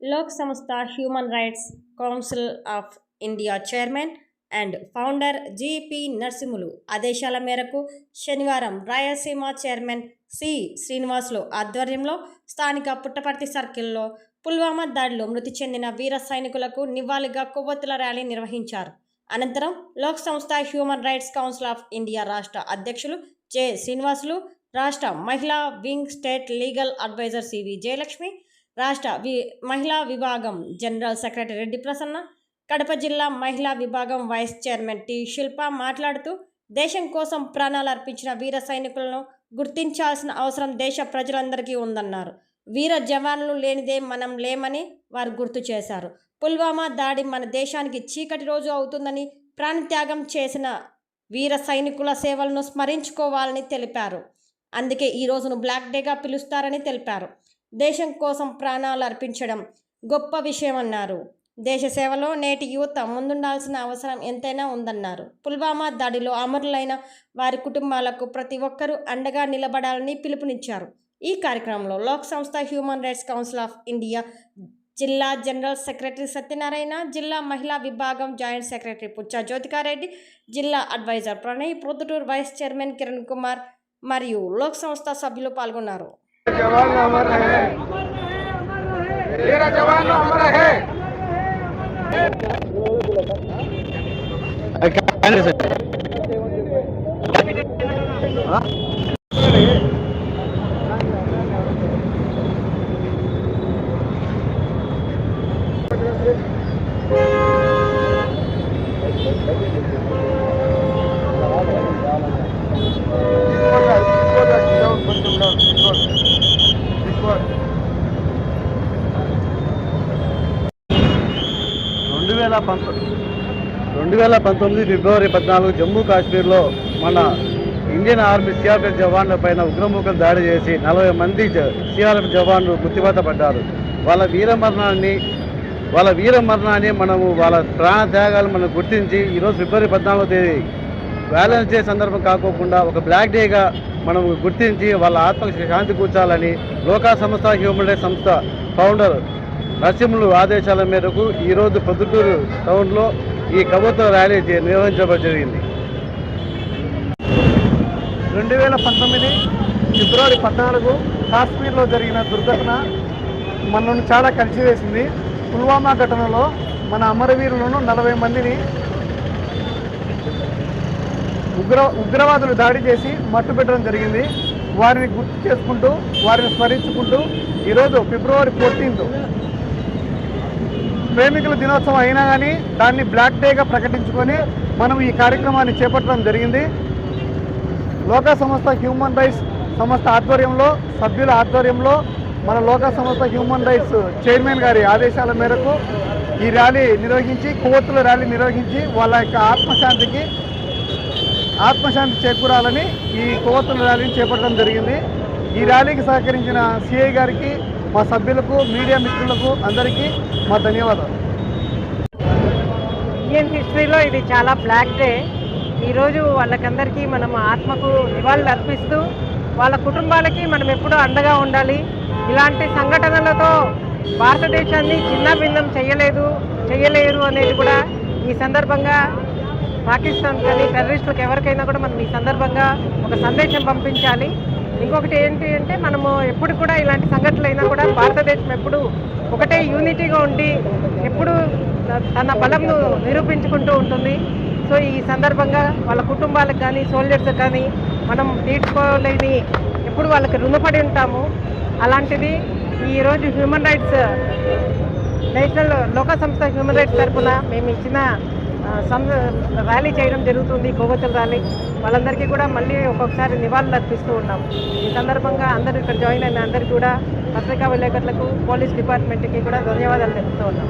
Lok Sanstha human rights council of India chairman and founder GP Narasimhulu ఆదేశాల మేరకు శనివారం రాయలసీమ చైర్మన్ సి శ్రీనివాసులు ఆధ్వర్యంలో స్థానిక పుట్టపర్తి సర్కిల్లో పుల్వామా దాడిలో మృతి చెందిన వీర సైనికులకు నివాళిగా కొవ్వొత్తుల ర్యాలీ నిర్వహించారు. అనంతరం Lok Sanstha human rights council of India రాష్ట్ర అధ్యక్షులు జె శ్రీనివాసులు, రాష్ట్ర మహిళా wing state legal advisor CV Jayalakshmi, రాష్ట్ర మహిళా విభాగం జనరల్ సెక్రటరీ రెడ్డి ప్రసన్న, కడప జిల్లా మహిళా విభాగం వైస్ చైర్మన్ టి శిల్ప మాట్లాడుతూ దేశం కోసం ప్రాణాలు అర్పించిన వీర సైనికులను గుర్తించాల్సిన అవసరం దేశ ప్రజలందరికీ ఉందన్నారు. వీర జవాన్లు లేనిదే మనం లేమని వారు గుర్తు చేశారు. పుల్వామా దాడి మన దేశానికి చీకటి రోజు అవుతుందని, ప్రాణత్యాగం చేసిన వీర సైనికుల సేవలను స్మరించుకోవాలని తెలిపారు. అందుకే ఈ రోజును బ్లాక్ డేగా పిలుస్తారని తెలిపారు. దేశం కోసం ప్రాణాలు అర్పించడం గొప్ప విషయమన్నారు. దేశ సేవలో నేటి యువత ముందుండాల్సిన అవసరం ఎంతైనా ఉందన్నారు. పుల్వామా దాడిలో అమరులైన వారి కుటుంబాలకు ప్రతి ఒక్కరూ అండగా నిలబడాలని పిలుపునిచ్చారు. ఈ కార్యక్రమంలో Lok Sanstha human rights council of India జిల్లా జనరల్ సెక్రటరీ సత్యనారాయణ, జిల్లా మహిళా విభాగం జాయింట్ సెక్రటరీ పుచ్చా జ్యోతికారెడ్డి, జిల్లా advisor Pranay, Proddatur vice chairman Kiran Kumar మరియు లోక్ సంస్థ సభ్యులు పాల్గొన్నారు. ఫిబ్రవరి 14 జమ్మూ కాశ్మీర్లో మన ఇండియన్ ఆర్మీ సిఆర్పిఎఫ్ జవాన్ల పైన ఉగ్రముఖం దాడి చేసి 40 మంది సిఆర్పిఎఫ్ జవాన్లు మృత్యువాత పడ్డారు. వాళ్ళ వీరమరణాన్ని మనము వాళ్ళ ప్రాణ త్యాగాలు మనం గుర్తించి ఈరోజు ఫిబ్రవరి 14వ తేదీ వ్యాలెన్స్ డే సందర్భం కాకోకుండా ఒక బ్లాక్ డేగా మనం గుర్తించి వాళ్ళ ఆత్మకు శాంతి కూర్చాలని లోకా సంస్థ హ్యూమన్ రైట్స్ సంస్థ ఫౌండర్ నరసింహులు ఆదేశాల మేరకు ఈరోజు పొద్దుటూరు టౌన్లో ఈ కొవ్వొత్తుల ర్యాలీ నిర్వహించడం జరిగింది. 2019 ఫిబ్రవరి 14 కాశ్మీర్లో జరిగిన దుర్ఘటన మనను చాలా కలిసివేసింది. పుల్వామా ఘటనలో మన అమరవీరులను 40 మందిని ఉగ్రవాదులు దాడి చేసి మట్టు పెట్టడం జరిగింది. వారిని గుర్తు చేసుకుంటూ, వారిని స్మరించుకుంటూ ఈరోజు ఫిబ్రవరి 14 ప్రేమికుల దినోత్సవం అయినా కానీ దాన్ని బ్లాక్ డేగా ప్రకటించుకొని మనం ఈ కార్యక్రమాన్ని చేపట్టడం జరిగింది. లోకా సంస్థ హ్యూమన్ రైట్స్ సంస్థ ఆధ్వర్యంలో, సభ్యుల ఆధ్వర్యంలో మన లోకా సంస్థ హ్యూమన్ రైట్స్ చైర్మన్ గారి ఆదేశాల మేరకు ఈ ర్యాలీ నిర్వహించి, కొవ్వొత్తుల ర్యాలీ నిర్వహించి వాళ్ళ యొక్క ఆత్మశాంతి చేకూరాలని ఈ కొవ్వొత్తుల ర్యాలీని చేపట్టడం జరిగింది. ఈ ర్యాలీకి సహకరించిన సిఐ గారికి, మా సభ్యులకు, మీడియా మిత్రులకు అందరికీ మా ధన్యవాదాలు. ఇండియన్ హిస్టరీలో ఇది చాలా బ్లాక్ డే. ఈరోజు వాళ్ళకందరికీ మనం ఆత్మకు నివాళులు అర్పిస్తూ వాళ్ళ కుటుంబాలకి మనం ఎప్పుడూ అండగా ఉండాలి. ఇలాంటి సంఘటనలతో భారతదేశాన్ని చిన్నభిన్నం చేయలేరు అనేది కూడా ఈ సందర్భంగా పాకిస్తాన్ కానీ టెర్రరిస్టులకు ఎవరికైనా కూడా మనం ఈ సందర్భంగా ఒక సందేశం పంపించాలి. ఇంకొకటి ఏంటి అంటే మనము ఎప్పుడు కూడా ఇలాంటి సంఘటనలు అయినా కూడా భారతదేశం ఎప్పుడు ఒకటే యూనిటీగా ఉండి ఎప్పుడు తన బలంను నిరూపించుకుంటూ ఉంటుంది. సో ఈ సందర్భంగా వాళ్ళ కుటుంబాలకు కానీ, సోల్జర్స్కి కానీ మనం తీర్చుకోలేని ఎప్పుడు వాళ్ళకి రుణపడి ఉంటాము. అలాంటిది ఈరోజు హ్యూమన్ రైట్స్ నేషనల్ లోకా సంస్థ హ్యూమన్ రైట్స్ తరఫున మేము ఇచ్చిన ర్యాలీ చేయడం జరుగుతుంది, కొవ్వొత్తుల ర్యాలీ. వాళ్ళందరికీ కూడా మళ్ళీ ఒక్కొక్కసారి నివాళులు అర్పిస్తూ ఉన్నాం. ఈ సందర్భంగా అందరూ ఇక్కడ జాయిన్ అయిన అందరికీ కూడా పత్రికా విలేకరులకు, పోలీస్ డిపార్ట్మెంట్కి కూడా ధన్యవాదాలు తెలుపుతూ ఉన్నాం.